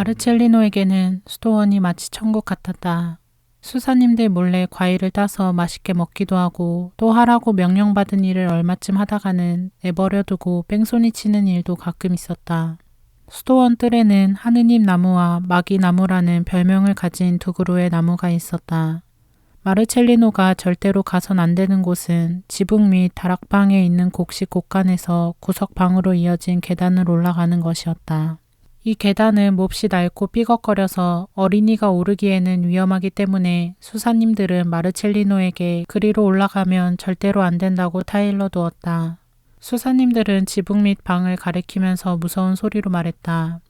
마르첼리노에게는 수도원이 마치 천국 같았다. 수사님들 몰래 과일을 따서 맛있게 먹기도 하고 또 하라고 명령받은 일을 얼마쯤 하다가는 내버려두고 뺑소니 치는 일도 가끔 있었다. 수도원 뜰에는 하느님 나무와 마기 나무라는 별명을 가진 두 그루의 나무가 있었다. 마르첼리노가 절대로 가선 안 되는 곳은 지붕 및 다락방에 있는 곡식 곳간에서 구석방으로 이어진 계단을 올라가는 것이었다. 이 계단은 몹시 낡고 삐걱거려서 어린이가 오르기에는 위험하기 때문에 수사님들은 마르첼리노에게 그리로 올라가면 절대로 안 된다고 타일러 두었다. 수사님들은 지붕 및 방을 가리키면서 무서운 소리로 말했다.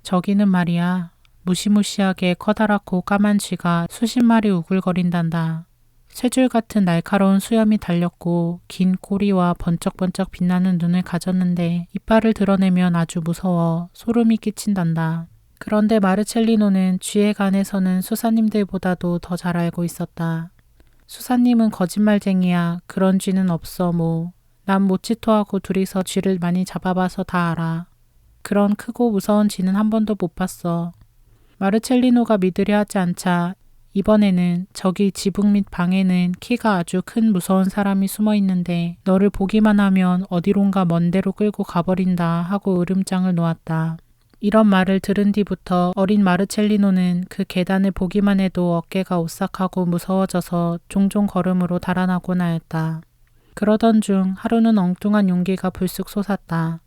저기는 말이야. 무시무시하게 커다랗고 까만 쥐가 수십 마리 우글거린단다. 쇠줄 같은 날카로운 수염이 달렸고 긴 꼬리와 번쩍번쩍 빛나는 눈을 가졌는데 이빨을 드러내면 아주 무서워 소름이 끼친단다. 그런데 마르첼리노는 쥐에 관해서는 수사님들보다도 더 잘 알고 있었다. 수사님은 거짓말쟁이야. 그런 쥐는 없어 뭐. 난 모치토하고 둘이서 쥐를 많이 잡아봐서 다 알아. 그런 크고 무서운 쥐는 한 번도 못 봤어. 마르첼리노가 믿으려 하지 않자 이번에는 저기 지붕 및 방에는 키가 아주 큰 무서운 사람이 숨어 있는데 너를 보기만 하면 어디론가 먼 데로 끌고 가버린다 하고 으름장을 놓았다. 이런 말을 들은 뒤부터 어린 마르첼리노는 그 계단을 보기만 해도 어깨가 오싹하고 무서워져서 종종 걸음으로 달아나곤 하였다. 그러던 중 하루는 엉뚱한 용기가 불쑥 솟았다.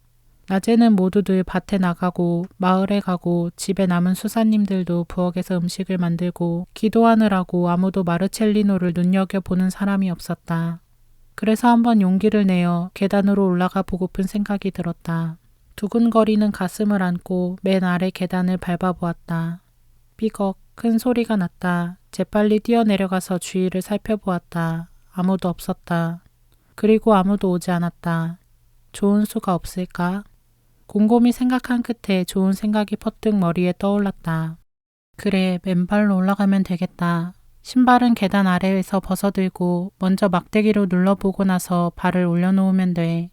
낮에는 모두들 밭에 나가고 마을에 가고 집에 남은 수사님들도 부엌에서 음식을 만들고 기도하느라고 아무도 마르첼리노를 눈여겨보는 사람이 없었다. 그래서 한번 용기를 내어 계단으로 올라가 보고픈 생각이 들었다. 두근거리는 가슴을 안고 맨 아래 계단을 밟아보았다. 삐걱 큰 소리가 났다. 재빨리 뛰어내려가서 주위를 살펴보았다. 아무도 없었다. 그리고 아무도 오지 않았다. 좋은 수가 없을까? 곰곰이 생각한 끝에 좋은 생각이 퍼뜩 머리에 떠올랐다. 그래, 맨발로 올라가면 되겠다. 신발은 계단 아래에서 벗어들고 먼저 막대기로 눌러보고 나서 발을 올려놓으면 돼.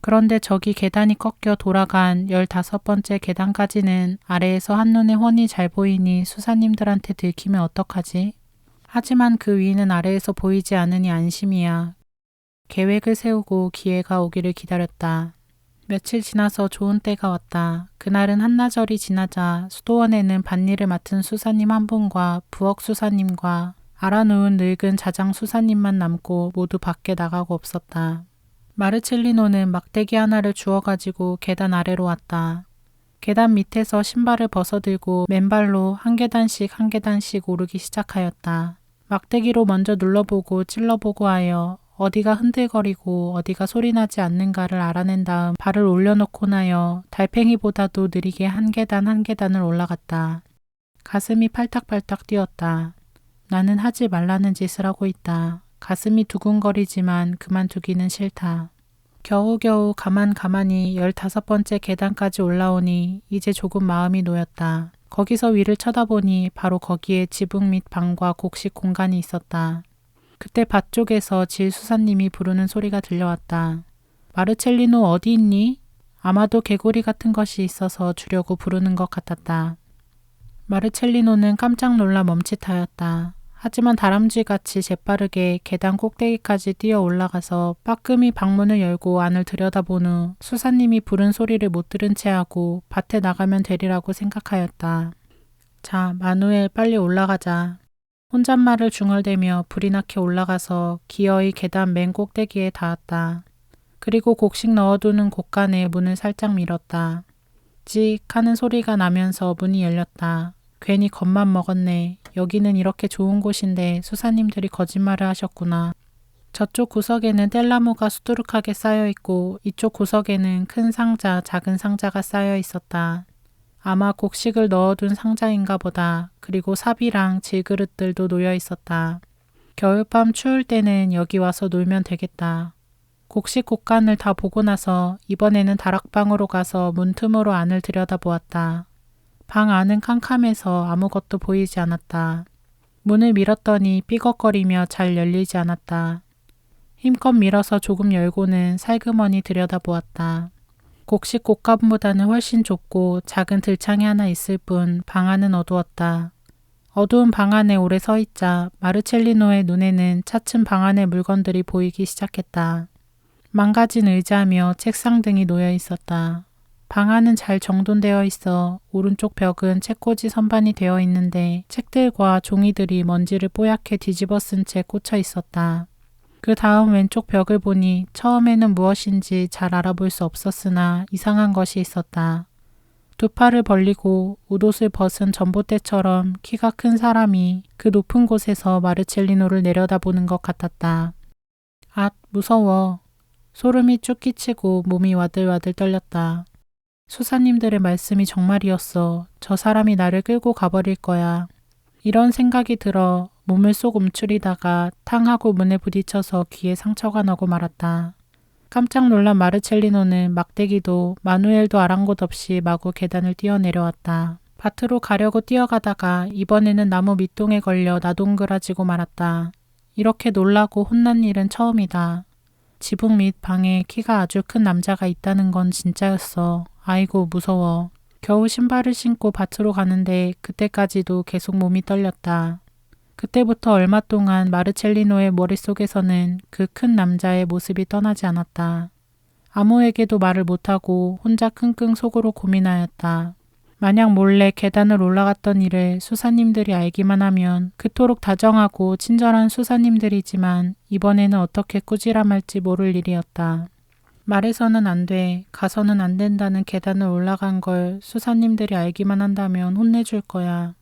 그런데 저기 계단이 꺾여 돌아간 15번째 계단까지는 아래에서 한눈에 훤히 잘 보이니 수사님들한테 들키면 어떡하지? 하지만 그 위는 아래에서 보이지 않으니 안심이야. 계획을 세우고 기회가 오기를 기다렸다. 며칠 지나서 좋은 때가 왔다. 그날은 한나절이 지나자 수도원에는 밭일을 맡은 수사님 한 분과 부엌 수사님과 알아누운 늙은 자장 수사님만 남고 모두 밖에 나가고 없었다. 마르첼리노는 막대기 하나를 주워가지고 계단 아래로 왔다. 계단 밑에서 신발을 벗어들고 맨발로 한 계단씩 한 계단씩 오르기 시작하였다. 막대기로 먼저 눌러보고 찔러보고 하여 어디가 흔들거리고 어디가 소리나지 않는가를 알아낸 다음 발을 올려놓고 나여 달팽이보다도 느리게 한 계단 한 계단을 올라갔다. 가슴이 팔딱팔딱 뛰었다. 나는 하지 말라는 짓을 하고 있다. 가슴이 두근거리지만 그만두기는 싫다. 겨우겨우 가만히 15번째 계단까지 올라오니 이제 조금 마음이 놓였다. 거기서 위를 쳐다보니 바로 거기에 지붕 및 방과 곡식 공간이 있었다. 그때 밭 쪽에서 질 수사님이 부르는 소리가 들려왔다. 마르첼리노 어디 있니? 아마도 개구리 같은 것이 있어서 주려고 부르는 것 같았다. 마르첼리노는 깜짝 놀라 멈칫하였다. 하지만 다람쥐같이 재빠르게 계단 꼭대기까지 뛰어 올라가서 빠끔히 방문을 열고 안을 들여다본 후 수사님이 부른 소리를 못 들은 채 하고 밭에 나가면 되리라고 생각하였다. 자, 마누엘 빨리 올라가자. 혼잣말을 중얼대며 불이 나게 올라가서 기어이 계단 맨 꼭대기에 닿았다. 그리고 곡식 넣어두는 곳간에 문을 살짝 밀었다. 찍 하는 소리가 나면서 문이 열렸다. 괜히 겁만 먹었네. 여기는 이렇게 좋은 곳인데 수사님들이 거짓말을 하셨구나. 저쪽 구석에는 뗄나무가 수두룩하게 쌓여있고 이쪽 구석에는 큰 상자, 작은 상자가 쌓여 있었다. 아마 곡식을 넣어둔 상자인가 보다. 그리고 삽이랑 질그릇들도 놓여 있었다. 겨울밤 추울 때는 여기 와서 놀면 되겠다. 곡식 곳간을 다 보고 나서 이번에는 다락방으로 가서 문틈으로 안을 들여다보았다. 방 안은 캄캄해서 아무것도 보이지 않았다. 문을 밀었더니 삐걱거리며 잘 열리지 않았다. 힘껏 밀어서 조금 열고는 살그머니 들여다보았다. 곡식 곡간보다는 훨씬 좁고 작은 들창이 하나 있을 뿐 방 안은 어두웠다. 어두운 방 안에 오래 서 있자 마르첼리노의 눈에는 차츰 방 안의 물건들이 보이기 시작했다. 망가진 의자며 책상 등이 놓여 있었다. 방 안은 잘 정돈되어 있어 오른쪽 벽은 책꽂이 선반이 되어 있는데 책들과 종이들이 먼지를 뽀얗게 뒤집어 쓴 채 꽂혀 있었다. 그 다음 왼쪽 벽을 보니 처음에는 무엇인지 잘 알아볼 수 없었으나 이상한 것이 있었다. 두 팔을 벌리고 웃옷을 벗은 전봇대처럼 키가 큰 사람이 그 높은 곳에서 마르첼리노를 내려다보는 것 같았다. 앗, 무서워. 소름이 쭉 끼치고 몸이 와들와들 떨렸다. 수사님들의 말씀이 정말이었어. 저 사람이 나를 끌고 가버릴 거야. 이런 생각이 들어 몸을 쏙 움츠리다가 탕하고 문에 부딪혀서 귀에 상처가 나고 말았다. 깜짝 놀란 마르첼리노는 막대기도 마누엘도 아랑곳 없이 마구 계단을 뛰어내려왔다. 밭으로 가려고 뛰어가다가 이번에는 나무 밑동에 걸려 나동그라지고 말았다. 이렇게 놀라고 혼난 일은 처음이다. 지붕 밑 방에 키가 아주 큰 남자가 있다는 건 진짜였어. 아이고 무서워. 겨우 신발을 신고 밭으로 가는데 그때까지도 계속 몸이 떨렸다. 그때부터 얼마 동안 마르첼리노의 머릿속에서는 그 큰 남자의 모습이 떠나지 않았다. 아무에게도 말을 못하고 혼자 끙끙 속으로 고민하였다. 만약 몰래 계단을 올라갔던 일을 수사님들이 알기만 하면 그토록 다정하고 친절한 수사님들이지만 이번에는 어떻게 꾸지람할지 모를 일이었다. 말해서는 안 돼, 가서는 안 된다는 계단을 올라간 걸 수사님들이 알기만 한다면 혼내줄 거야.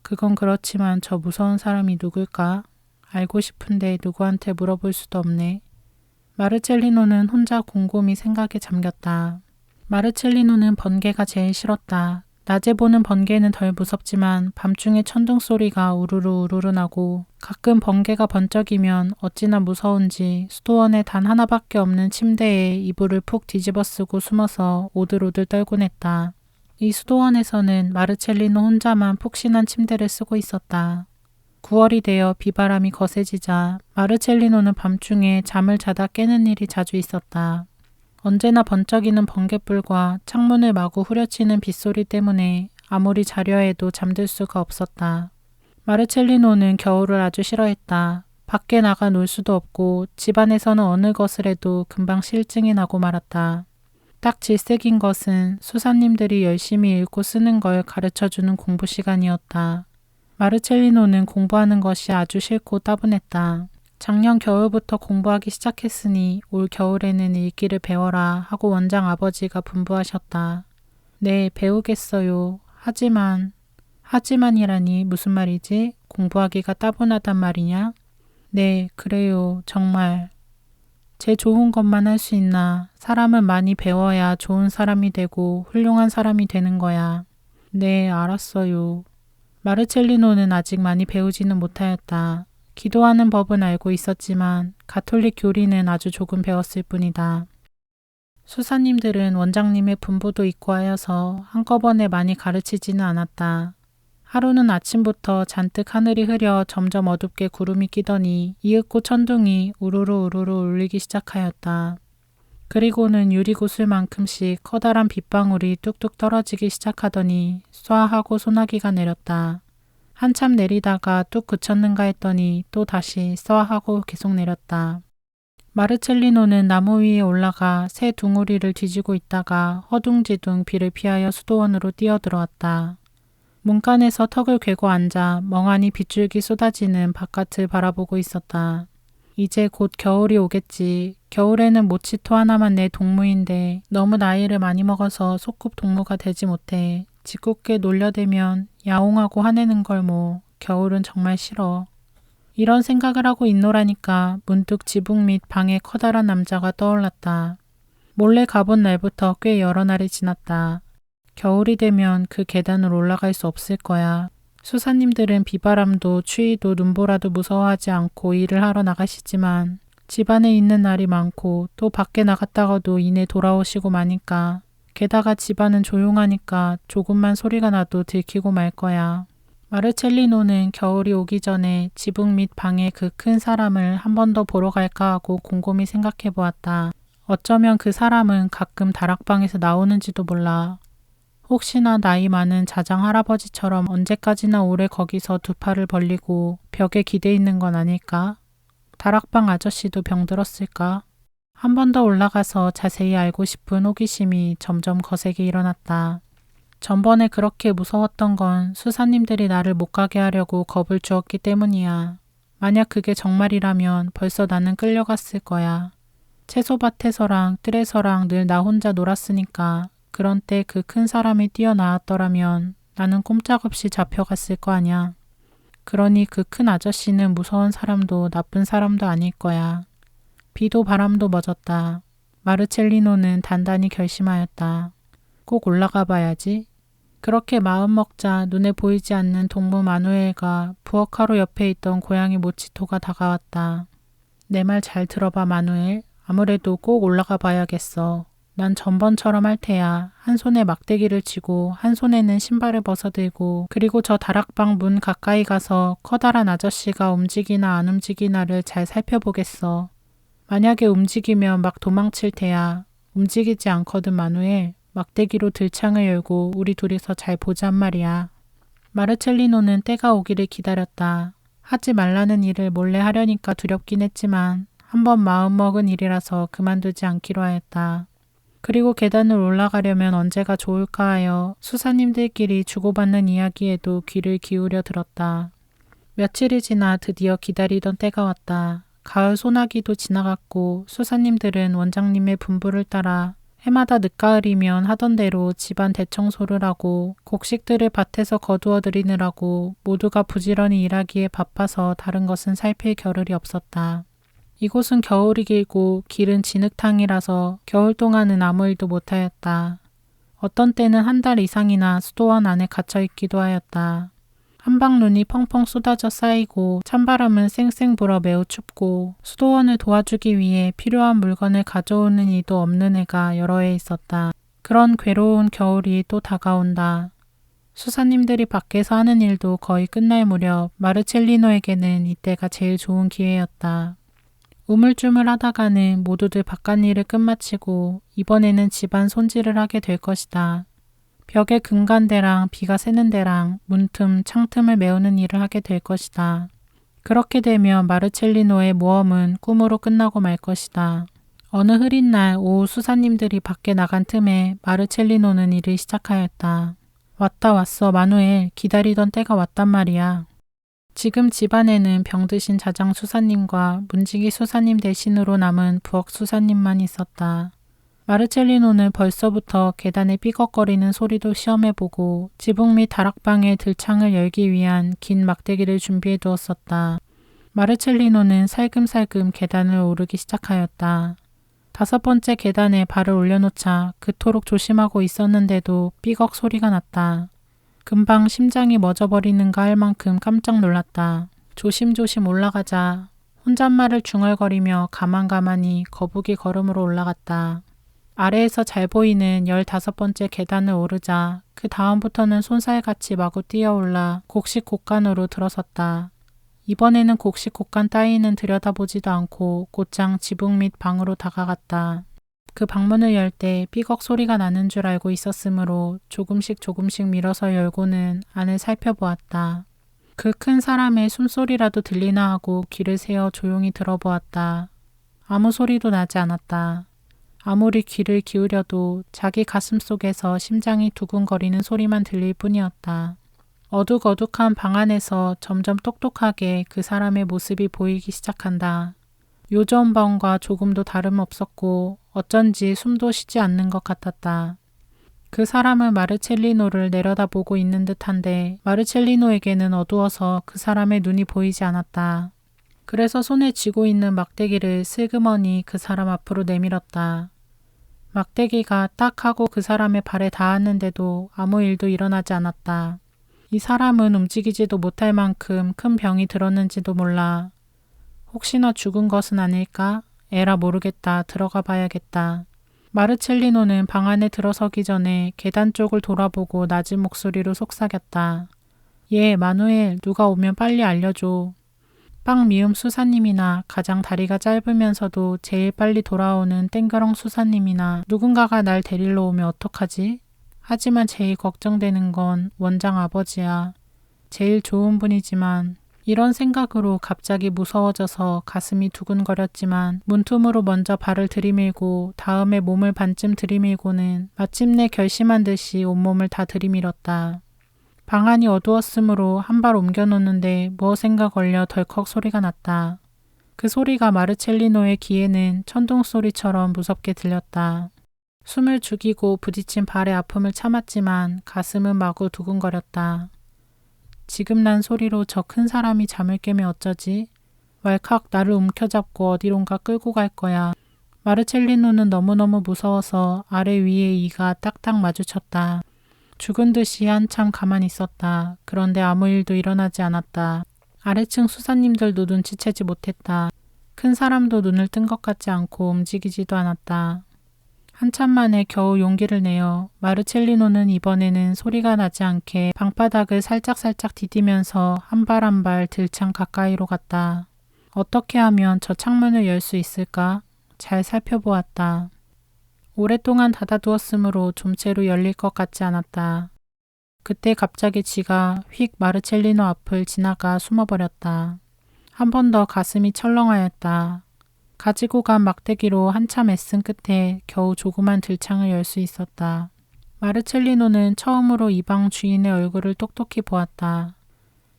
그건 그렇지만 저 무서운 사람이 누굴까? 알고 싶은데 누구한테 물어볼 수도 없네. 마르첼리노는 혼자 곰곰이 생각에 잠겼다. 마르첼리노는 번개가 제일 싫었다. 낮에 보는 번개는 덜 무섭지만 밤중에 천둥 소리가 우르르 우르르 나고 가끔 번개가 번쩍이면 어찌나 무서운지 수도원에 단 하나밖에 없는 침대에 이불을 푹 뒤집어 쓰고 숨어서 오들오들 떨곤 했다. 이 수도원에서는 마르첼리노 혼자만 푹신한 침대를 쓰고 있었다. 9월이 되어 비바람이 거세지자 마르첼리노는 밤중에 잠을 자다 깨는 일이 자주 있었다. 언제나 번쩍이는 번갯불과 창문을 마구 후려치는 빗소리 때문에 아무리 자려 해도 잠들 수가 없었다. 마르첼리노는 겨울을 아주 싫어했다. 밖에 나가 놀 수도 없고 집안에서는 어느 것을 해도 금방 실증이 나고 말았다. 딱 질색인 것은 수사님들이 열심히 읽고 쓰는 걸 가르쳐주는 공부 시간이었다. 마르첼리노는 공부하는 것이 아주 싫고 따분했다. 작년 겨울부터 공부하기 시작했으니 올 겨울에는 읽기를 배워라 하고 원장 아버지가 분부하셨다. 네, 배우겠어요. 하지만이라니 무슨 말이지? 공부하기가 따분하단 말이냐? 네, 그래요. 정말. 제 좋은 것만 할 수 있나? 사람은 많이 배워야 좋은 사람이 되고 훌륭한 사람이 되는 거야. 네, 알았어요. 마르첼리노는 아직 많이 배우지는 못하였다. 기도하는 법은 알고 있었지만 가톨릭 교리는 아주 조금 배웠을 뿐이다. 수사님들은 원장님의 분부도 있고 하여서 한꺼번에 많이 가르치지는 않았다. 하루는 아침부터 잔뜩 하늘이 흐려 점점 어둡게 구름이 끼더니 이윽고 천둥이 우르르 우르르 울리기 시작하였다. 그리고는 유리구슬만큼씩 커다란 빗방울이 뚝뚝 떨어지기 시작하더니 쏴 하고 소나기가 내렸다. 한참 내리다가 뚝 그쳤는가 했더니 또 다시 쏴 하고 계속 내렸다. 마르첼리노는 나무 위에 올라가 새 둥우리를 뒤지고 있다가 허둥지둥 비를 피하여 수도원으로 뛰어들어왔다. 문간에서 턱을 괴고 앉아 멍하니 빗줄기 쏟아지는 바깥을 바라보고 있었다. 이제 곧 겨울이 오겠지. 겨울에는 모치토 하나만 내 동무인데 너무 나이를 많이 먹어서 소꿉 동무가 되지 못해. 짓궂게 놀려대면 야옹하고 화내는 걸 뭐. 겨울은 정말 싫어. 이런 생각을 하고 있노라니까 문득 지붕 밑 방에 커다란 남자가 떠올랐다. 몰래 가본 날부터 꽤 여러 날이 지났다. 겨울이 되면 그 계단을 올라갈 수 없을 거야. 수사님들은 비바람도 추위도 눈보라도 무서워하지 않고 일을 하러 나가시지만 집안에 있는 날이 많고 또 밖에 나갔다가도 이내 돌아오시고 마니까 게다가 집안은 조용하니까 조금만 소리가 나도 들키고 말 거야. 마르첼리노는 겨울이 오기 전에 지붕 밑 방에 그 큰 사람을 한 번 더 보러 갈까 하고 곰곰이 생각해 보았다. 어쩌면 그 사람은 가끔 다락방에서 나오는지도 몰라. 혹시나 나이 많은 자장 할아버지처럼 언제까지나 오래 거기서 두 팔을 벌리고 벽에 기대 있는 건 아닐까? 다락방 아저씨도 병들었을까? 한 번 더 올라가서 자세히 알고 싶은 호기심이 점점 거세게 일어났다. 전번에 그렇게 무서웠던 건 수사님들이 나를 못 가게 하려고 겁을 주었기 때문이야. 만약 그게 정말이라면 벌써 나는 끌려갔을 거야. 채소밭에서랑 뜰에서랑 늘 나 혼자 놀았으니까 그런 때 그 큰 사람이 뛰어나왔더라면 나는 꼼짝없이 잡혀갔을 거 아냐. 그러니 그 큰 아저씨는 무서운 사람도 나쁜 사람도 아닐 거야. 비도 바람도 멎었다. 마르첼리노는 단단히 결심하였다. 꼭 올라가 봐야지. 그렇게 마음먹자 눈에 보이지 않는 동무 마누엘과 부엌가로 옆에 있던 고양이 모치토가 다가왔다. 내 말 잘 들어봐 마누엘. 아무래도 꼭 올라가 봐야겠어. 난 전번처럼 할 테야. 한 손에 막대기를 쥐고 한 손에는 신발을 벗어들고 그리고 저 다락방 문 가까이 가서 커다란 아저씨가 움직이나 안 움직이나를 잘 살펴보겠어. 만약에 움직이면 막 도망칠 테야. 움직이지 않거든 마누엘. 막대기로 들창을 열고 우리 둘이서 잘 보잔 말이야. 마르첼리노는 때가 오기를 기다렸다. 하지 말라는 일을 몰래 하려니까 두렵긴 했지만 한번 마음먹은 일이라서 그만두지 않기로 하였다. 그리고 계단을 올라가려면 언제가 좋을까 하여 수사님들끼리 주고받는 이야기에도 귀를 기울여 들었다. 며칠이 지나 드디어 기다리던 때가 왔다. 가을 소나기도 지나갔고 수사님들은 원장님의 분부를 따라 해마다 늦가을이면 하던 대로 집안 대청소를 하고 곡식들을 밭에서 거두어 들이느라고 모두가 부지런히 일하기에 바빠서 다른 것은 살필 겨를이 없었다. 이곳은 겨울이 길고 길은 진흙탕이라서 겨울 동안은 아무 일도 못하였다. 어떤 때는 한 달 이상이나 수도원 안에 갇혀 있기도 하였다. 한방눈이 펑펑 쏟아져 쌓이고 찬바람은 쌩쌩 불어 매우 춥고 수도원을 도와주기 위해 필요한 물건을 가져오는 이도 없는 애가 여러 해 있었다. 그런 괴로운 겨울이 또 다가온다. 수사님들이 밖에서 하는 일도 거의 끝날 무렵 마르첼리노에게는 이때가 제일 좋은 기회였다. 우물쭈물 하다가는 모두들 바깥일을 끝마치고 이번에는 집안 손질을 하게 될 것이다. 벽에 금간대랑 비가 새는 데랑 문틈, 창틈을 메우는 일을 하게 될 것이다. 그렇게 되면 마르첼리노의 모험은 꿈으로 끝나고 말 것이다. 어느 흐린 날 오후 수사님들이 밖에 나간 틈에 마르첼리노는 일을 시작하였다. 왔다 왔어 마누엘. 기다리던 때가 왔단 말이야. 지금 집안에는 병드신 자장 수사님과 문지기 수사님 대신으로 남은 부엌 수사님만 있었다. 마르첼리노는 벌써부터 계단에 삐걱거리는 소리도 시험해보고 지붕 및 다락방의 들창을 열기 위한 긴 막대기를 준비해 두었었다. 마르첼리노는 살금살금 계단을 오르기 시작하였다. 5번째 계단에 발을 올려놓자 그토록 조심하고 있었는데도 삐걱 소리가 났다. 금방 심장이 멎어버리는가 할 만큼 깜짝 놀랐다. 조심조심 올라가자. 혼잣말을 중얼거리며 가만가만히 거북이 걸음으로 올라갔다. 아래에서 잘 보이는 15번째 계단을 오르자 그 다음부터는 손살같이 마구 뛰어올라 곡식 곡간으로 들어섰다. 이번에는 곡식 곡간 따위는 들여다보지도 않고 곧장 지붕 및 방으로 다가갔다. 그 방문을 열 때 삐걱 소리가 나는 줄 알고 있었으므로 조금씩 밀어서 열고는 안을 살펴보았다. 그 큰 사람의 숨소리라도 들리나 하고 귀를 세어 조용히 들어보았다. 아무 소리도 나지 않았다. 아무리 귀를 기울여도 자기 가슴 속에서 심장이 두근거리는 소리만 들릴 뿐이었다. 어둑어둑한 방 안에서 점점 똑똑하게 그 사람의 모습이 보이기 시작한다. 요전번과 조금도 다름없었고 어쩐지 숨도 쉬지 않는 것 같았다. 그 사람은 마르첼리노를 내려다보고 있는 듯한데 마르첼리노에게는 어두워서 그 사람의 눈이 보이지 않았다. 그래서 손에 쥐고 있는 막대기를 슬그머니 그 사람 앞으로 내밀었다. 막대기가 딱 하고 그 사람의 발에 닿았는데도 아무 일도 일어나지 않았다. 이 사람은 움직이지도 못할 만큼 큰 병이 들었는지도 몰라. 혹시나 죽은 것은 아닐까? 에라 모르겠다. 들어가 봐야겠다. 마르첼리노는 방 안에 들어서기 전에 계단 쪽을 돌아보고 낮은 목소리로 속삭였다. 예, 마누엘, 누가 오면 빨리 알려줘. 빵 미음 수사님이나 가장 다리가 짧으면서도 제일 빨리 돌아오는 땡그렁 수사님이나 누군가가 날 데리러 오면 어떡하지? 하지만 제일 걱정되는 건 원장 아버지야. 제일 좋은 분이지만 이런 생각으로 갑자기 무서워져서 가슴이 두근거렸지만 문틈으로 먼저 발을 들이밀고 다음에 몸을 반쯤 들이밀고는 마침내 결심한 듯이 온몸을 다 들이밀었다. 방 안이 어두웠으므로 한 발 옮겨놓는데 무엇인가 걸려 덜컥 소리가 났다. 그 소리가 마르첼리노의 귀에는 천둥 소리처럼 무섭게 들렸다. 숨을 죽이고 부딪힌 발의 아픔을 참았지만 가슴은 마구 두근거렸다. 지금 난 소리로 저 큰 사람이 잠을 깨면 어쩌지? 왈칵 나를 움켜잡고 어디론가 끌고 갈 거야. 마르첼리노는 너무너무 무서워서 아래 위에 이가 딱딱 마주쳤다. 죽은 듯이 한참 가만히 있었다. 그런데 아무 일도 일어나지 않았다. 아래층 수사님들도 눈치채지 못했다. 큰 사람도 눈을 뜬 것 같지 않고 움직이지도 않았다. 한참 만에 겨우 용기를 내어 마르첼리노는 이번에는 소리가 나지 않게 방바닥을 살짝살짝 디디면서 한 발 한 발 들창 가까이로 갔다. 어떻게 하면 저 창문을 열 수 있을까? 잘 살펴보았다. 오랫동안 닫아두었으므로 좀채로 열릴 것 같지 않았다. 그때 갑자기 쥐가 휙 마르첼리노 앞을 지나가 숨어버렸다. 한 번 더 가슴이 철렁하였다. 가지고 간 막대기로 한참 애쓴 끝에 겨우 조그만 들창을 열 수 있었다. 마르첼리노는 처음으로 이 방 주인의 얼굴을 똑똑히 보았다.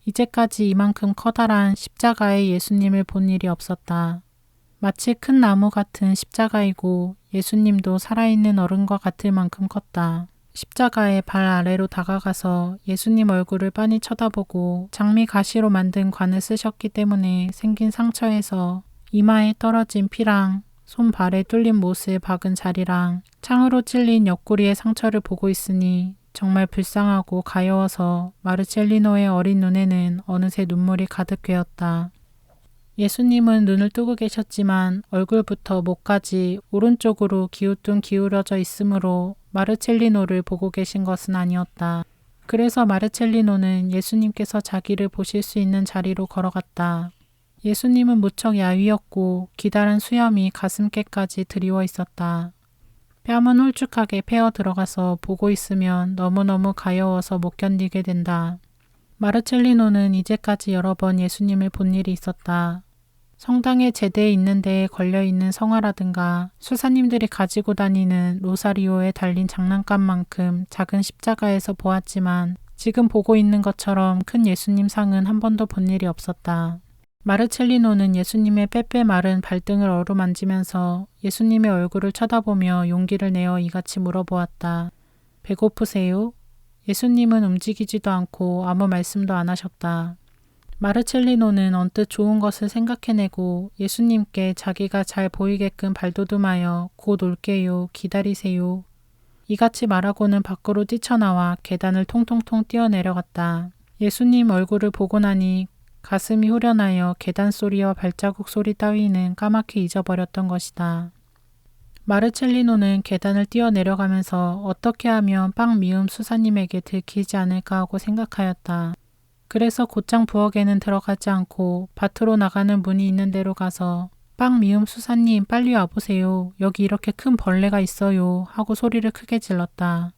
이제까지 이만큼 커다란 십자가의 예수님을 본 일이 없었다. 마치 큰 나무 같은 십자가이고 예수님도 살아있는 어른과 같을 만큼 컸다. 십자가의 발 아래로 다가가서 예수님 얼굴을 빤히 쳐다보고 장미 가시로 만든 관을 쓰셨기 때문에 생긴 상처에서 이마에 떨어진 피랑 손발에 뚫린 못을 박은 자리랑 창으로 찔린 옆구리의 상처를 보고 있으니 정말 불쌍하고 가여워서 마르첼리노의 어린 눈에는 어느새 눈물이 가득 괴었다. 예수님은 눈을 뜨고 계셨지만 얼굴부터 목까지 오른쪽으로 기우뚱 기울어져 있으므로 마르첼리노를 보고 계신 것은 아니었다. 그래서 마르첼리노는 예수님께서 자기를 보실 수 있는 자리로 걸어갔다. 예수님은 무척 야위었고 기다란 수염이 가슴께까지 드리워 있었다. 뺨은 홀쭉하게 패어 들어가서 보고 있으면 너무너무 가여워서 못 견디게 된다. 마르첼리노는 이제까지 여러 번 예수님을 본 일이 있었다. 성당에 제대에 있는 데에 걸려있는 성화라든가 수사님들이 가지고 다니는 로사리오에 달린 장난감만큼 작은 십자가에서 보았지만 지금 보고 있는 것처럼 큰 예수님 상은 한 번도 본 일이 없었다. 마르첼리노는 예수님의 빼빼 마른 발등을 어루만지면서 예수님의 얼굴을 쳐다보며 용기를 내어 이같이 물어보았다. 배고프세요? 예수님은 움직이지도 않고 아무 말씀도 안 하셨다. 마르첼리노는 언뜻 좋은 것을 생각해내고 예수님께 자기가 잘 보이게끔 발돋움하여 곧 올게요, 기다리세요. 이같이 말하고는 밖으로 뛰쳐나와 계단을 통통통 뛰어내려갔다. 예수님 얼굴을 보고 나니 가슴이 후련하여 계단 소리와 발자국 소리 따위는 까맣게 잊어버렸던 것이다. 마르첼리노는 계단을 뛰어내려가면서 어떻게 하면 빵 미음 수사님에게 들키지 않을까 하고 생각하였다. 그래서 곧장 부엌에는 들어가지 않고 밭으로 나가는 문이 있는 데로 가서 빵 미음 수사님 빨리 와보세요. 여기 이렇게 큰 벌레가 있어요. 하고 소리를 크게 질렀다.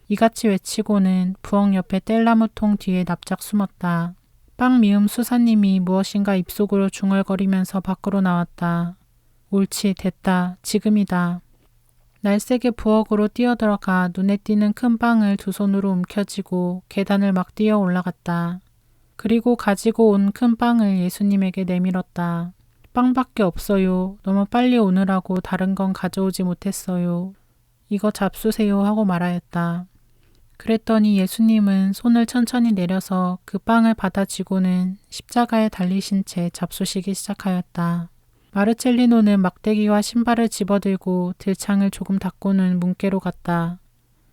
이같이 외치고는 부엌 옆에 뗄나무통 뒤에 납작 숨었다. 빵 미음 수사님이 무엇인가 입속으로 중얼거리면서 밖으로 나왔다. 옳지, 됐다. 지금이다. 날쌔게 부엌으로 뛰어들어가 눈에 띄는 큰 빵을 두 손으로 움켜쥐고 계단을 막 뛰어 올라갔다. 그리고 가지고 온 큰 빵을 예수님에게 내밀었다. 빵밖에 없어요. 너무 빨리 오느라고 다른 건 가져오지 못했어요. 이거 잡수세요 하고 말하였다. 그랬더니 예수님은 손을 천천히 내려서 그 빵을 받아쥐고는 십자가에 달리신 채 잡수시기 시작하였다. 마르첼리노는 막대기와 신발을 집어들고 들창을 조금 닫고는 문께로 갔다.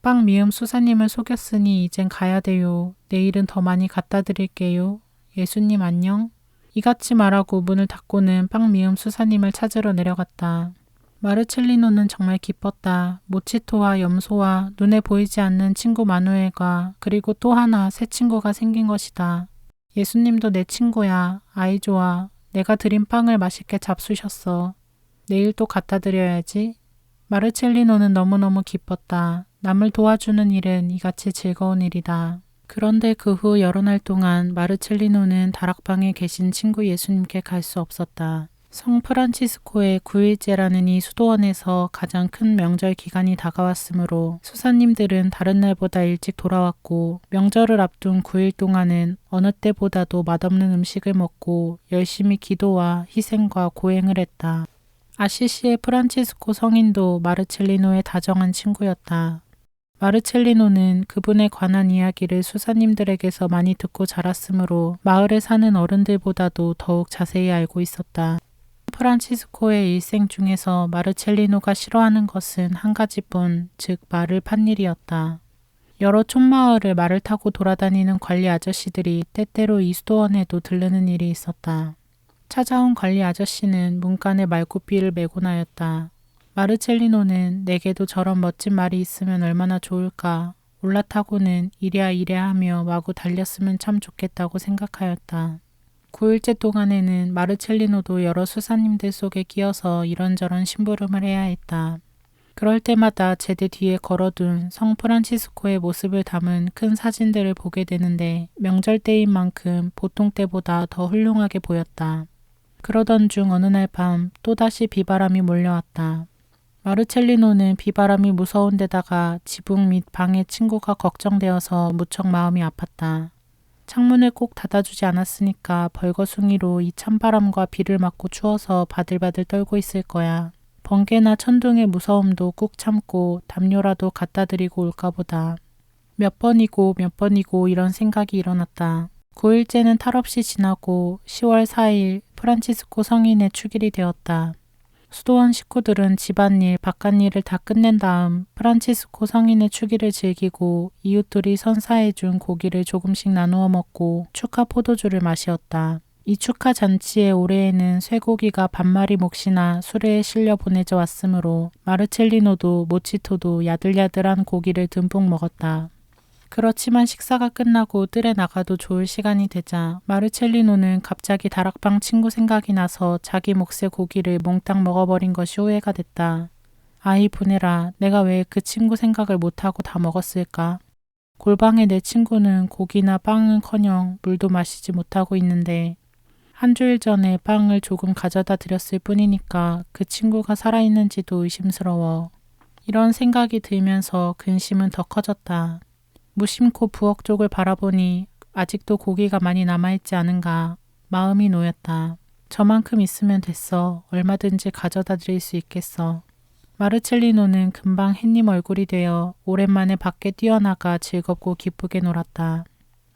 빵 미음 수사님을 속였으니 이젠 가야 돼요. 내일은 더 많이 갖다 드릴게요. 예수님 안녕. 이같이 말하고 문을 닫고는 빵 미음 수사님을 찾으러 내려갔다. 마르첼리노는 정말 기뻤다. 모치토와 염소와 눈에 보이지 않는 친구 마누엘과 그리고 또 하나 새 친구가 생긴 것이다. 예수님도 내 친구야. 아이 좋아. 내가 드린 빵을 맛있게 잡수셨어. 내일 또 갖다 드려야지. 마르첼리노는 너무너무 기뻤다. 남을 도와주는 일은 이같이 즐거운 일이다. 그런데 그 후 여러 날 동안 마르첼리노는 다락방에 계신 친구 예수님께 갈 수 없었다. 성 프란치스코의 9일째라는 이 수도원에서 가장 큰 명절 기간이 다가왔으므로 수사님들은 다른 날보다 일찍 돌아왔고, 명절을 앞둔 9일 동안은 어느 때보다도 맛없는 음식을 먹고 열심히 기도와 희생과 고행을 했다. 아시시의 프란치스코 성인도 마르첼리노의 다정한 친구였다. 마르첼리노는 그분에 관한 이야기를 수사님들에게서 많이 듣고 자랐으므로 마을에 사는 어른들보다도 더욱 자세히 알고 있었다. 프란치스코의 일생 중에서 마르첼리노가 싫어하는 것은 한 가지뿐, 즉 말을 판 일이었다. 여러 촌마을을 말을 타고 돌아다니는 관리 아저씨들이 때때로 이 수도원에도 들르는 일이 있었다. 찾아온 관리 아저씨는 문간에 말굽비를 메곤 하였다. 마르첼리노는 내게도 저런 멋진 말이 있으면 얼마나 좋을까. 올라타고는 이랴 이랴 하며 마구 달렸으면 참 좋겠다고 생각하였다. 9일째 동안에는 마르첼리노도 여러 수사님들 속에 끼어서 이런저런 심부름을 해야 했다. 그럴 때마다 제대 뒤에 걸어둔 성 프란치스코의 모습을 담은 큰 사진들을 보게 되는데 명절 때인 만큼 보통 때보다 더 훌륭하게 보였다. 그러던 중 어느 날 밤 또다시 비바람이 몰려왔다. 마르첼리노는 비바람이 무서운 데다가 지붕 및 방의 친구가 걱정되어서 무척 마음이 아팠다. 창문을 꼭 닫아주지 않았으니까 벌거숭이로 이 찬바람과 비를 맞고 추워서 바들바들 떨고 있을 거야. 번개나 천둥의 무서움도 꾹 참고 담요라도 갖다 드리고 올까 보다. 몇 번이고 이런 생각이 일어났다. 9일째는 탈없이 지나고 10월 4일 프란치스코 성인의 축일이 되었다. 수도원 식구들은 집안일, 바깥일을 다 끝낸 다음 프란치스코 성인의 축일을 즐기고 이웃들이 선사해준 고기를 조금씩 나누어 먹고 축하 포도주를 마시었다. 이 축하 잔치의 올해에는 쇠고기가 반마리 몫이나 수레에 실려 보내져 왔으므로 마르첼리노도 모치토도 야들야들한 고기를 듬뿍 먹었다. 그렇지만 식사가 끝나고 뜰에 나가도 좋을 시간이 되자 마르첼리노는 갑자기 다락방 친구 생각이 나서 자기 몫의 고기를 몽땅 먹어버린 것이 후회가 됐다. 아이 보내라. 내가 왜 그 친구 생각을 못하고 다 먹었을까? 골방에 내 친구는 고기나 빵은커녕 물도 마시지 못하고 있는데 한 주일 전에 빵을 조금 가져다 드렸을 뿐이니까 그 친구가 살아있는지도 의심스러워. 이런 생각이 들면서 근심은 더 커졌다. 무심코 부엌 쪽을 바라보니 아직도 고기가 많이 남아있지 않은가. 마음이 놓였다. 저만큼 있으면 됐어. 얼마든지 가져다 드릴 수 있겠어. 마르첼리노는 금방 햇님 얼굴이 되어 오랜만에 밖에 뛰어나가 즐겁고 기쁘게 놀았다.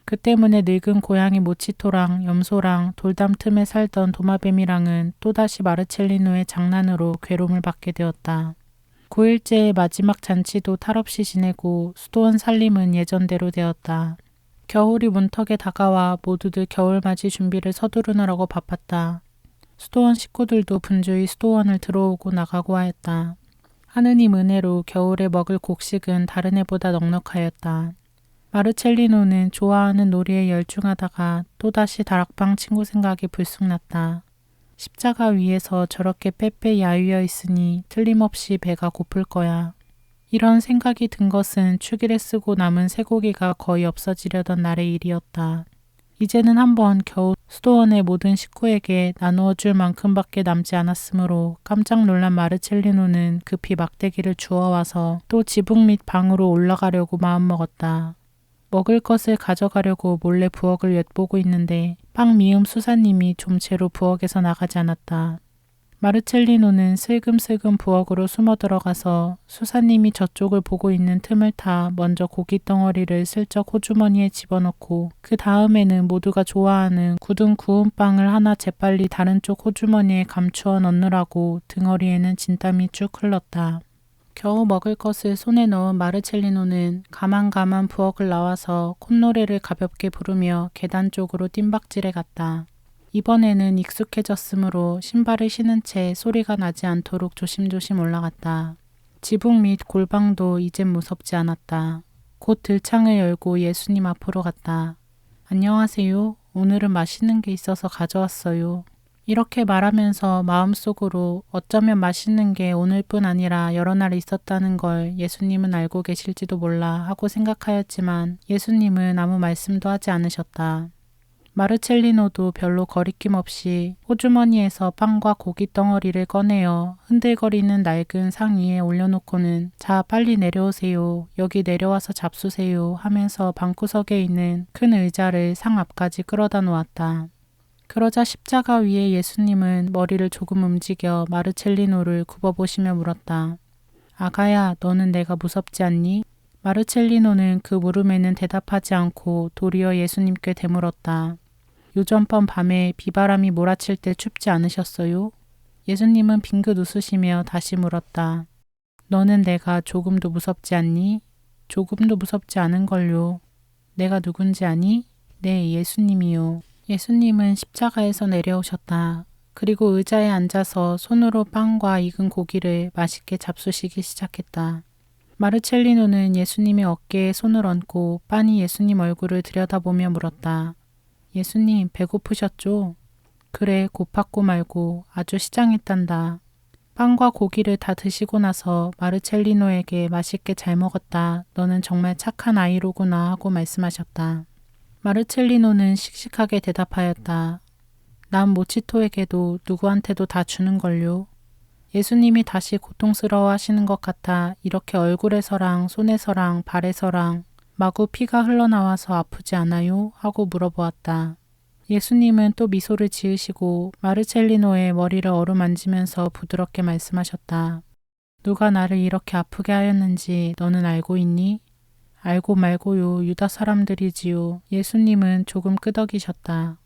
그 때문에 늙은 고양이 모치토랑 염소랑 돌담 틈에 살던 도마뱀이랑은 또다시 마르첼리노의 장난으로 괴로움을 받게 되었다. 9일째의 마지막 잔치도 탈없이 지내고 수도원 살림은 예전대로 되었다. 겨울이 문턱에 다가와 모두들 겨울맞이 준비를 서두르느라고 바빴다. 수도원 식구들도 분주히 수도원을 들어오고 나가고 하였다. 하느님 은혜로 겨울에 먹을 곡식은 다른 해보다 넉넉하였다. 마르첼리노는 좋아하는 놀이에 열중하다가 또다시 다락방 친구 생각이 불쑥 났다. 십자가 위에서 저렇게 빼빼 야위어 있으니 틀림없이 배가 고플 거야. 이런 생각이 든 것은 축일에 쓰고 남은 쇠고기가 거의 없어지려던 날의 일이었다. 이제는 한번 겨우 수도원의 모든 식구에게 나누어 줄 만큼밖에 남지 않았으므로 깜짝 놀란 마르첼리노는 급히 막대기를 주워와서 또 지붕 및 방으로 올라가려고 마음먹었다. 먹을 것을 가져가려고 몰래 부엌을 엿보고 있는데 빵 미음 수사님이 좀채로 부엌에서 나가지 않았다. 마르첼리노는 슬금슬금 부엌으로 숨어 들어가서 수사님이 저쪽을 보고 있는 틈을 타 먼저 고기 덩어리를 슬쩍 호주머니에 집어넣고 그 다음에는 모두가 좋아하는 굳은 구운 빵을 하나 재빨리 다른 쪽 호주머니에 감추어 넣느라고 등허리에는 진땀이 쭉 흘렀다. 겨우 먹을 것을 손에 넣은 마르첼리노는 가만가만 부엌을 나와서 콧노래를 가볍게 부르며 계단 쪽으로 뜀박질해 갔다. 이번에는 익숙해졌으므로 신발을 신은 채 소리가 나지 않도록 조심조심 올라갔다. 지붕 및 골방도 이젠 무섭지 않았다. 곧 들창을 열고 예수님 앞으로 갔다. 안녕하세요. 오늘은 맛있는 게 있어서 가져왔어요. 이렇게 말하면서 마음속으로 어쩌면 맛있는 게 오늘뿐 아니라 여러 날 있었다는 걸 예수님은 알고 계실지도 몰라 하고 생각하였지만 예수님은 아무 말씀도 하지 않으셨다. 마르첼리노도 별로 거리낌 없이 호주머니에서 빵과 고기 덩어리를 꺼내어 흔들거리는 낡은 상 위에 올려놓고는 자 빨리 내려오세요. 여기 내려와서 잡수세요 하면서 방구석에 있는 큰 의자를 상 앞까지 끌어다 놓았다. 그러자 십자가 위에 예수님은 머리를 조금 움직여 마르첼리노를 굽어보시며 물었다. 아가야, 너는 내가 무섭지 않니? 마르첼리노는 그 물음에는 대답하지 않고 도리어 예수님께 되물었다. 요전번 밤에 비바람이 몰아칠 때 춥지 않으셨어요? 예수님은 빙긋 웃으시며 다시 물었다. 너는 내가 조금도 무섭지 않니? 조금도 무섭지 않은걸요. 내가 누군지 아니? 네, 예수님이요. 예수님은 십자가에서 내려오셨다. 그리고 의자에 앉아서 손으로 빵과 익은 고기를 맛있게 잡수시기 시작했다. 마르첼리노는 예수님의 어깨에 손을 얹고 빤히 예수님 얼굴을 들여다보며 물었다. 예수님, 배고프셨죠? 그래, 고팠고 말고 아주 시장했단다. 빵과 고기를 다 드시고 나서 마르첼리노에게 맛있게 잘 먹었다. 너는 정말 착한 아이로구나 하고 말씀하셨다. 마르첼리노는 씩씩하게 대답하였다. 난 모치토에게도 누구한테도 다 주는걸요. 예수님이 다시 고통스러워 하시는 것 같아 이렇게 얼굴에서랑 손에서랑 발에서랑 마구 피가 흘러나와서 아프지 않아요? 하고 물어보았다. 예수님은 또 미소를 지으시고 마르첼리노의 머리를 어루만지면서 부드럽게 말씀하셨다. 누가 나를 이렇게 아프게 하였는지 너는 알고 있니? 알고 말고요. 유다 사람들이지요. 예수님은 조금 끄덕이셨다.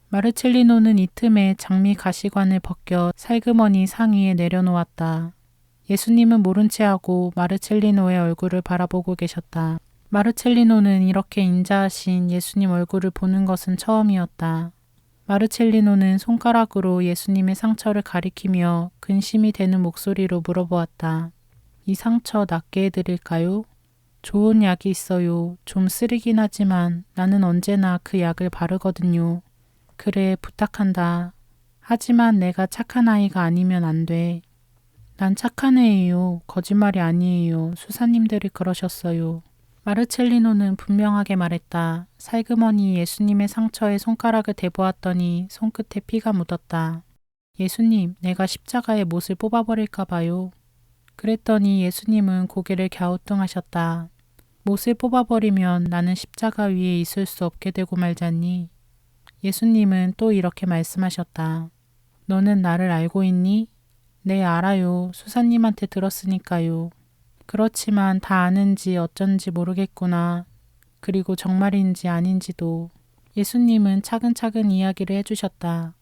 마르첼리노는 이 틈에 장미 가시관을 벗겨 살그머니 상 위에 내려놓았다. 예수님은 모른 채 하고 마르첼리노의 얼굴을 바라보고 계셨다. 마르첼리노는 이렇게 인자하신 예수님 얼굴을 보는 것은 처음이었다. 마르첼리노는 손가락으로 예수님의 상처를 가리키며 근심이 되는 목소리로 물어보았다. 이 상처 낫게 해드릴까요? 좋은 약이 있어요. 좀 쓰리긴 하지만 나는 언제나 그 약을 바르거든요. 그래, 부탁한다. 하지만 내가 착한 아이가 아니면 안 돼. 난 착한 애예요. 거짓말이 아니에요. 수사님들이 그러셨어요. 마르첼리노는 분명하게 말했다. 살그머니 예수님의 상처에 손가락을 대보았더니 손끝에 피가 묻었다. 예수님, 내가 십자가에 못을 뽑아버릴까 봐요. 그랬더니 예수님은 고개를 갸우뚱하셨다. 못을 뽑아버리면 나는 십자가 위에 있을 수 없게 되고 말잖니. 예수님은 또 이렇게 말씀하셨다. 너는 나를 알고 있니? 네, 알아요. 수사님한테 들었으니까요. 그렇지만 다 아는지 어쩐지 모르겠구나. 그리고 정말인지 아닌지도. 예수님은 차근차근 이야기를 해주셨다.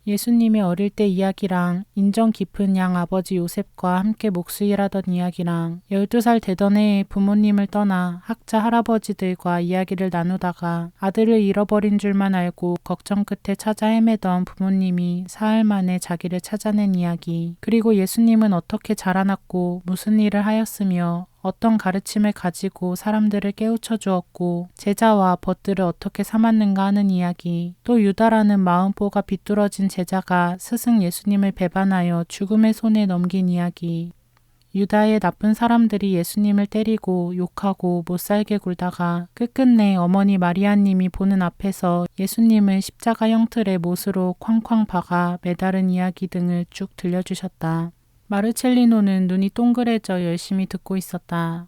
예수님의 어릴 때 이야기랑 인정 깊은 양 아버지 요셉과 함께 목수일하던 이야기랑 12살 되던 해에 부모님을 떠나 학자 할아버지들과 이야기를 나누다가 아들을 잃어버린 줄만 알고 걱정 끝에 찾아 헤매던 부모님이 사흘 만에 자기를 찾아낸 이야기, 그리고 예수님은 어떻게 자라났고 무슨 일을 하였으며 어떤 가르침을 가지고 사람들을 깨우쳐 주었고 제자와 벗들을 어떻게 삼았는가 하는 이야기, 또 유다라는 마음보가 비뚤어진 제자가 스승 예수님을 배반하여 죽음의 손에 넘긴 이야기, 유다의 나쁜 사람들이 예수님을 때리고 욕하고 못살게 굴다가 끝끝내 어머니 마리아님이 보는 앞에서 예수님을 십자가 형틀의 못으로 쾅쾅 박아 매다른 이야기 등을 쭉 들려주셨다. 마르첼리노는 눈이 동그래져 열심히 듣고 있었다.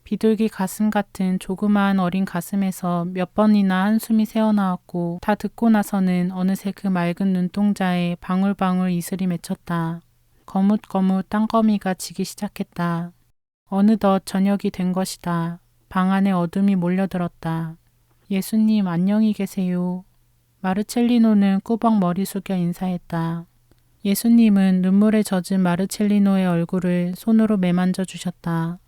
비둘기 가슴 같은 조그마한 어린 가슴에서 몇 번이나 한숨이 새어나왔고 다 듣고 나서는 어느새 그 맑은 눈동자에 방울방울 이슬이 맺혔다. 거뭇거뭇 땅거미가 지기 시작했다. 어느덧 저녁이 된 것이다. 방 안에 어둠이 몰려들었다. 예수님 안녕히 계세요. 마르첼리노는 꾸벅 머리 숙여 인사했다. 예수님은 눈물에 젖은 마르첼리노의 얼굴을 손으로 매만져 주셨다.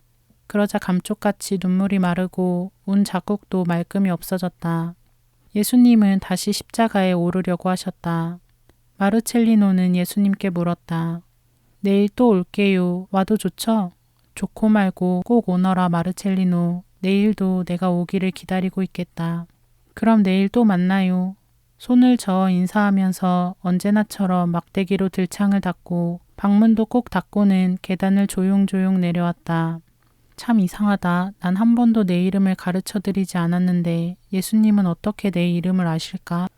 그러자 감쪽같이 눈물이 마르고 운 자국도 말끔히 없어졌다. 예수님은 다시 십자가에 오르려고 하셨다. 마르첼리노는 예수님께 물었다. 내일 또 올게요. 와도 좋죠? 좋고 말고 꼭 오너라 마르첼리노. 내일도 내가 오기를 기다리고 있겠다. 그럼 내일 또 만나요. 손을 저어 인사하면서 언제나처럼 막대기로 들창을 닫고 방문도 꼭 닫고는 계단을 조용조용 내려왔다. 참 이상하다. 난 한 번도 내 이름을 가르쳐 드리지 않았는데 예수님은 어떻게 내 이름을 아실까?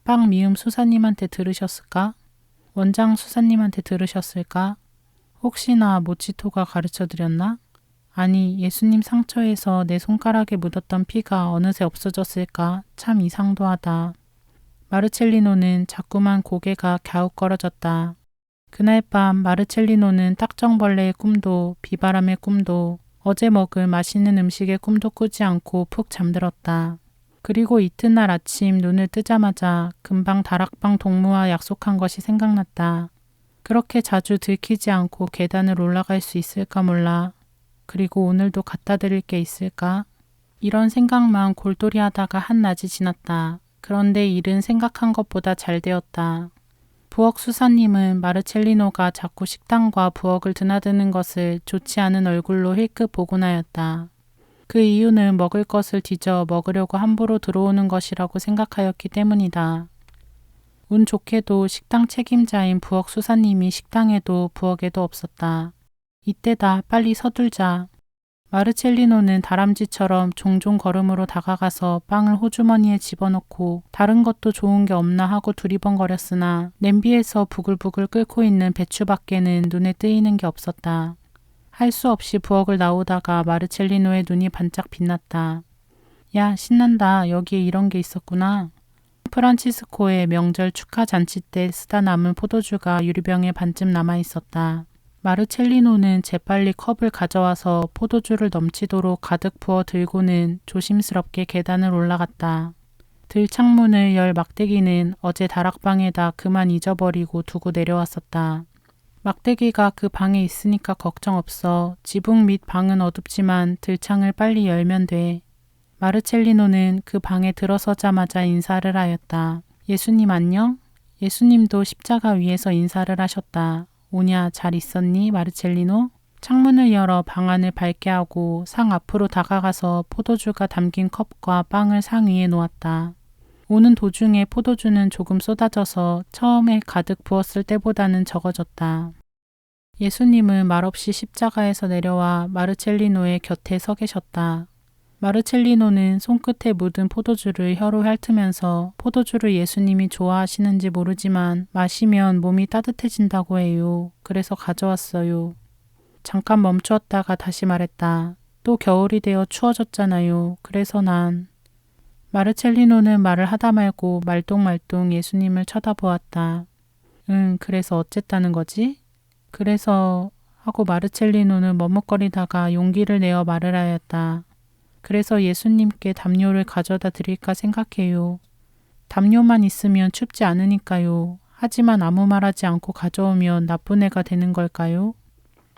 빵 미음 수사님한테 들으셨을까? 원장 수사님한테 들으셨을까? 혹시나 모치토가 가르쳐 드렸나? 아니, 예수님 상처에서 내 손가락에 묻었던 피가 어느새 없어졌을까? 참 이상도하다. 마르첼리노는 자꾸만 고개가 갸웃거려졌다. 그날 밤 마르첼리노는 딱정벌레의 꿈도 비바람의 꿈도 어제 먹을 맛있는 음식의 꿈도 꾸지 않고 푹 잠들었다. 그리고 이튿날 아침 눈을 뜨자마자 금방 다락방 동무와 약속한 것이 생각났다. 그렇게 자주 들키지 않고 계단을 올라갈 수 있을까 몰라. 그리고 오늘도 갖다 드릴 게 있을까? 이런 생각만 골똘히 하다가 한낮이 지났다. 그런데 일은 생각한 것보다 잘 되었다. 부엌 수사님은 마르첼리노가 자꾸 식당과 부엌을 드나드는 것을 좋지 않은 얼굴로 힐끗 보곤 하였다. 그 이유는 먹을 것을 뒤져 먹으려고 함부로 들어오는 것이라고 생각하였기 때문이다. 운 좋게도 식당 책임자인 부엌 수사님이 식당에도 부엌에도 없었다. 이때다. 빨리 서둘자. 마르첼리노는 다람쥐처럼 종종 걸음으로 다가가서 빵을 호주머니에 집어넣고 다른 것도 좋은 게 없나 하고 두리번거렸으나 냄비에서 부글부글 끓고 있는 배추밖에는 눈에 띄이는 게 없었다. 할 수 없이 부엌을 나오다가 마르첼리노의 눈이 반짝 빛났다. 야, 신난다. 여기에 이런 게 있었구나. 프란치스코의 명절 축하 잔치 때 쓰다 남은 포도주가 유리병에 반쯤 남아 있었다. 마르첼리노는 재빨리 컵을 가져와서 포도주를 넘치도록 가득 부어 들고는 조심스럽게 계단을 올라갔다. 들창문을 열 막대기는 어제 다락방에다 그만 잊어버리고 두고 내려왔었다. 막대기가 그 방에 있으니까 걱정 없어. 지붕 및 방은 어둡지만 들창을 빨리 열면 돼. 마르첼리노는 그 방에 들어서자마자 인사를 하였다. 예수님 안녕? 예수님도 십자가 위에서 인사를 하셨다. 오냐, 잘 있었니, 마르첼리노? 창문을 열어 방 안을 밝게 하고 상 앞으로 다가가서 포도주가 담긴 컵과 빵을 상 위에 놓았다. 오는 도중에 포도주는 조금 쏟아져서 처음에 가득 부었을 때보다는 적어졌다. 예수님은 말없이 십자가에서 내려와 마르첼리노의 곁에 서 계셨다. 마르첼리노는 손끝에 묻은 포도주를 혀로 핥으면서 포도주를 예수님이 좋아하시는지 모르지만 마시면 몸이 따뜻해진다고 해요. 그래서 가져왔어요. 잠깐 멈추었다가 다시 말했다. 또 겨울이 되어 추워졌잖아요. 그래서 난... 마르첼리노는 말을 하다 말고 말똥말똥 예수님을 쳐다보았다. 그래서 어쨌다는 거지? 그래서 하고 마르첼리노는 머뭇거리다가 용기를 내어 말을 하였다. 그래서 예수님께 담요를 가져다 드릴까 생각해요. 담요만 있으면 춥지 않으니까요. 하지만 아무 말하지 않고 가져오면 나쁜 애가 되는 걸까요?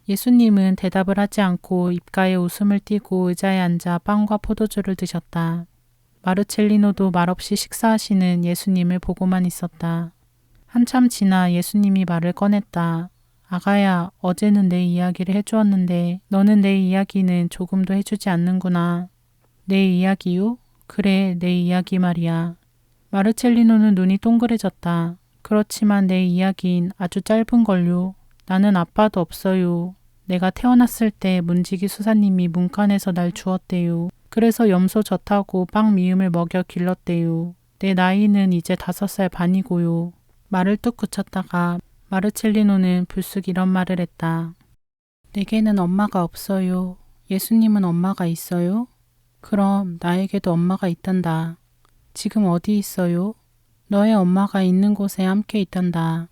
예수님은 대답을 하지 않고 입가에 웃음을 띠고 의자에 앉아 빵과 포도주를 드셨다. 마르첼리노도 말없이 식사하시는 예수님을 보고만 있었다. 한참 지나 예수님이 말을 꺼냈다. 아가야, 어제는 내 이야기를 해주었는데 너는 내 이야기는 조금도 해주지 않는구나. 내 이야기요? 그래, 내 이야기 말이야. 마르첼리노는 눈이 동그래졌다. 그렇지만 내 이야기는 아주 짧은 걸요. 나는 아빠도 없어요. 내가 태어났을 때 문지기 수사님이 문간에서 날 주었대요. 그래서 염소 젖하고 빵 미음을 먹여 길렀대요. 내 나이는 이제 5살 반이고요. 말을 뚝 그쳤다가 마르첼리노는 불쑥 이런 말을 했다. 내게는 엄마가 없어요. 예수님은 엄마가 있어요? 그럼 나에게도 엄마가 있단다. 지금 어디 있어요? 너의 엄마가 있는 곳에 함께 있단다.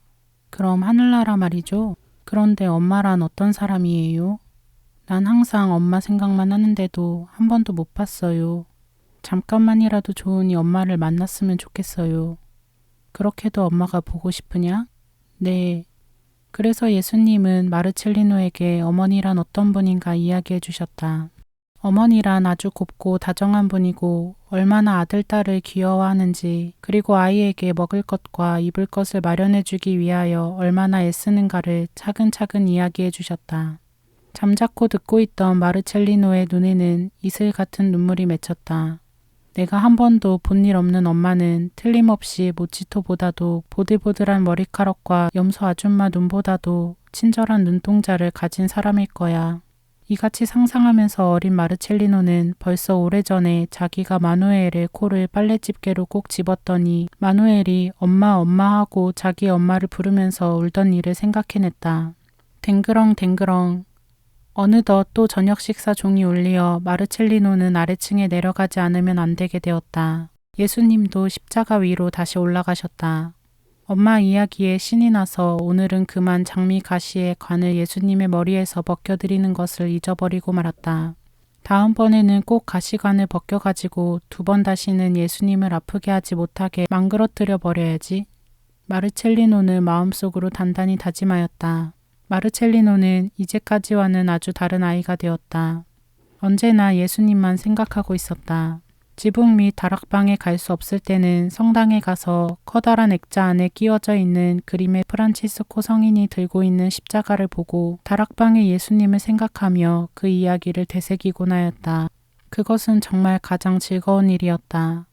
그럼 하늘나라 말이죠? 그런데 엄마란 어떤 사람이에요? 난 항상 엄마 생각만 하는데도 한 번도 못 봤어요. 잠깐만이라도 좋으니 엄마를 만났으면 좋겠어요. 그렇게도 엄마가 보고 싶으냐? 네. 그래서 예수님은 마르첼리노에게 어머니란 어떤 분인가 이야기해 주셨다. 어머니란 아주 곱고 다정한 분이고 얼마나 아들, 딸을 귀여워하는지 그리고 아이에게 먹을 것과 입을 것을 마련해 주기 위하여 얼마나 애쓰는가를 차근차근 이야기해 주셨다. 잠자코 듣고 있던 마르첼리노의 눈에는 이슬 같은 눈물이 맺혔다. 내가 한 번도 본 일 없는 엄마는 틀림없이 모치토보다도 보들보들한 머리카락과 염소 아줌마 눈보다도 친절한 눈동자를 가진 사람일 거야. 이같이 상상하면서 어린 마르첼리노는 벌써 오래전에 자기가 마누엘의 코를 빨래집게로 꼭 집었더니 마누엘이 엄마 엄마 하고 자기 엄마를 부르면서 울던 일을 생각해냈다. 댕그렁 댕그렁. 어느덧 또 저녁 식사 종이 울리어 마르첼리노는 아래층에 내려가지 않으면 안 되게 되었다. 예수님도 십자가 위로 다시 올라가셨다. 엄마 이야기에 신이 나서 오늘은 그만 장미 가시의 관을 예수님의 머리에서 벗겨드리는 것을 잊어버리고 말았다. 다음번에는 꼭 가시관을 벗겨가지고 2번 다시는 예수님을 아프게 하지 못하게 망그러뜨려 버려야지. 마르첼리노는 마음속으로 단단히 다짐하였다. 마르첼리노는 이제까지와는 아주 다른 아이가 되었다. 언제나 예수님만 생각하고 있었다. 지붕 및 다락방에 갈 수 없을 때는 성당에 가서 커다란 액자 안에 끼워져 있는 그림의 프란치스코 성인이 들고 있는 십자가를 보고 다락방의 예수님을 생각하며 그 이야기를 되새기곤 하였다. 그것은 정말 가장 즐거운 일이었다.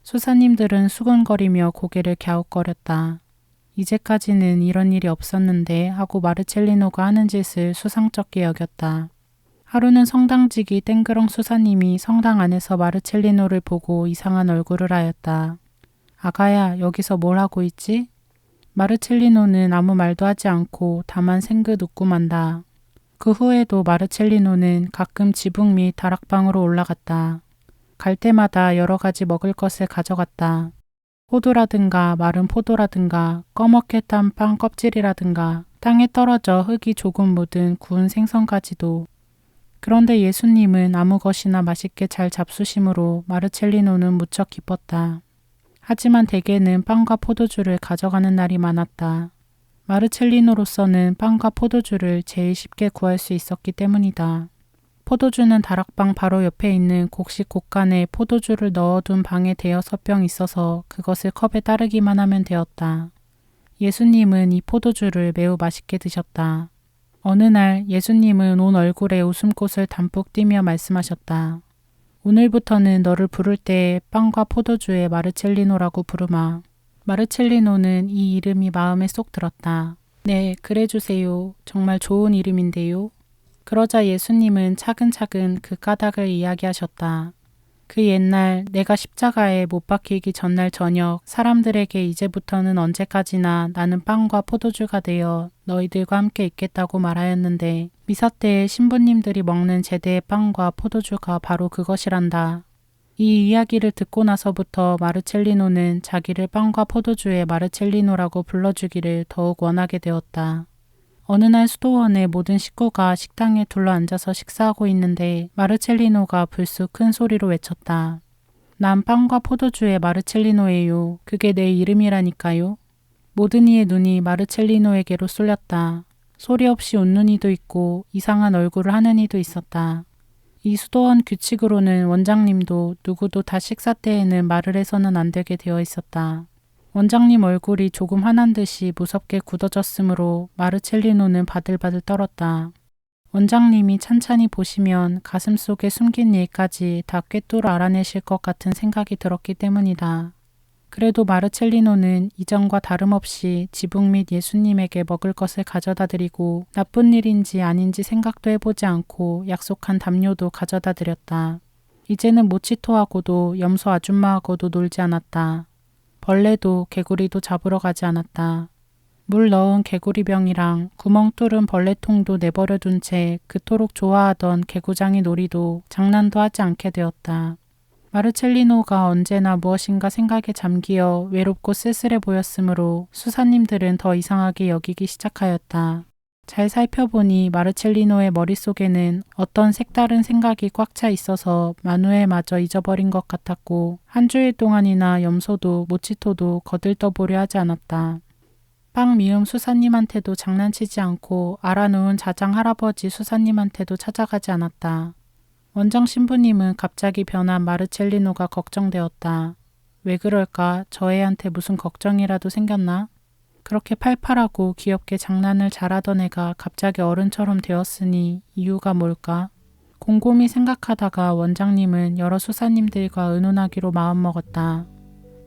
수사님들은 수근거리며 고개를 갸웃거렸다. 이제까지는 이런 일이 없었는데 하고 마르첼리노가 하는 짓을 수상쩍게 여겼다. 하루는 성당직이 땡그렁 수사님이 성당 안에서 마르첼리노를 보고 이상한 얼굴을 하였다. 아가야, 여기서 뭘 하고 있지? 마르첼리노는 아무 말도 하지 않고 다만 생긋 웃고 만다. 그 후에도 마르첼리노는 가끔 지붕 및 다락방으로 올라갔다. 갈 때마다 여러 가지 먹을 것을 가져갔다. 호두라든가 마른 포도라든가 꺼멓게 탄 빵 껍질이라든가 땅에 떨어져 흙이 조금 묻은 구운 생선까지도. 그런데 예수님은 아무 것이나 맛있게 잘 잡수심으로 마르첼리노는 무척 기뻤다. 하지만 대개는 빵과 포도주를 가져가는 날이 많았다. 마르첼리노로서는 빵과 포도주를 제일 쉽게 구할 수 있었기 때문이다. 포도주는 다락방 바로 옆에 있는 곡식 곡간에 포도주를 넣어둔 방에 대여섯 병 있어서 그것을 컵에 따르기만 하면 되었다. 예수님은 이 포도주를 매우 맛있게 드셨다. 어느 날 예수님은 온 얼굴에 웃음꽃을 담뿍 띠며 말씀하셨다. 오늘부터는 너를 부를 때에 빵과 포도주의 마르첼리노라고 부르마. 마르첼리노는 이 이름이 마음에 쏙 들었다. 네, 그래 주세요. 정말 좋은 이름인데요. 그러자 예수님은 차근차근 그 까닭을 이야기하셨다. 그 옛날 내가 십자가에 못 박히기 전날 저녁 사람들에게 이제부터는 언제까지나 나는 빵과 포도주가 되어 너희들과 함께 있겠다고 말하였는데 미사 때에 신부님들이 먹는 제대의 빵과 포도주가 바로 그것이란다. 이 이야기를 듣고 나서부터 마르첼리노는 자기를 빵과 포도주의 마르첼리노라고 불러주기를 더욱 원하게 되었다. 어느 날 수도원의 모든 식구가 식당에 둘러앉아서 식사하고 있는데 마르첼리노가 불쑥 큰 소리로 외쳤다. 난 빵과 포도주의 마르첼리노예요. 그게 내 이름이라니까요. 모든 이의 눈이 마르첼리노에게로 쏠렸다. 소리 없이 웃는 이도 있고 이상한 얼굴을 하는 이도 있었다. 이 수도원 규칙으로는 원장님도 누구도 다 식사 때에는 말을 해서는 안 되게 되어 있었다. 원장님 얼굴이 조금 화난 듯이 무섭게 굳어졌으므로 마르첼리노는 바들바들 떨었다. 원장님이 찬찬히 보시면 가슴속에 숨긴 일까지 다 꿰뚫어 알아내실 것 같은 생각이 들었기 때문이다. 그래도 마르첼리노는 이전과 다름없이 지붕 및 예수님에게 먹을 것을 가져다 드리고 나쁜 일인지 아닌지 생각도 해보지 않고 약속한 담요도 가져다 드렸다. 이제는 모치토하고도 염소 아줌마하고도 놀지 않았다. 벌레도 개구리도 잡으러 가지 않았다. 물 넣은 개구리병이랑 구멍 뚫은 벌레통도 내버려 둔 채 그토록 좋아하던 개구장이 놀이도 장난도 하지 않게 되었다. 마르첼리노가 언제나 무엇인가 생각에 잠기어 외롭고 쓸쓸해 보였으므로 수사님들은 더 이상하게 여기기 시작하였다. 잘 살펴보니 마르첼리노의 머릿속에는 어떤 색다른 생각이 꽉 차 있어서 마누엘마저 잊어버린 것 같았고 한 주일 동안이나 염소도 모치토도 거들떠보려 하지 않았다. 빵 미음 수사님한테도 장난치지 않고 알아놓은 자장 할아버지 수사님한테도 찾아가지 않았다. 원장 신부님은 갑자기 변한 마르첼리노가 걱정되었다. 왜 그럴까? 저 애한테 무슨 걱정이라도 생겼나? 그렇게 팔팔하고 귀엽게 장난을 잘하던 애가 갑자기 어른처럼 되었으니 이유가 뭘까? 곰곰이 생각하다가 원장님은 여러 수사님들과 의논하기로 마음먹었다.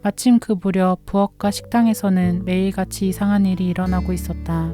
마침 그 무렵 부엌과 식당에서는 매일같이 이상한 일이 일어나고 있었다.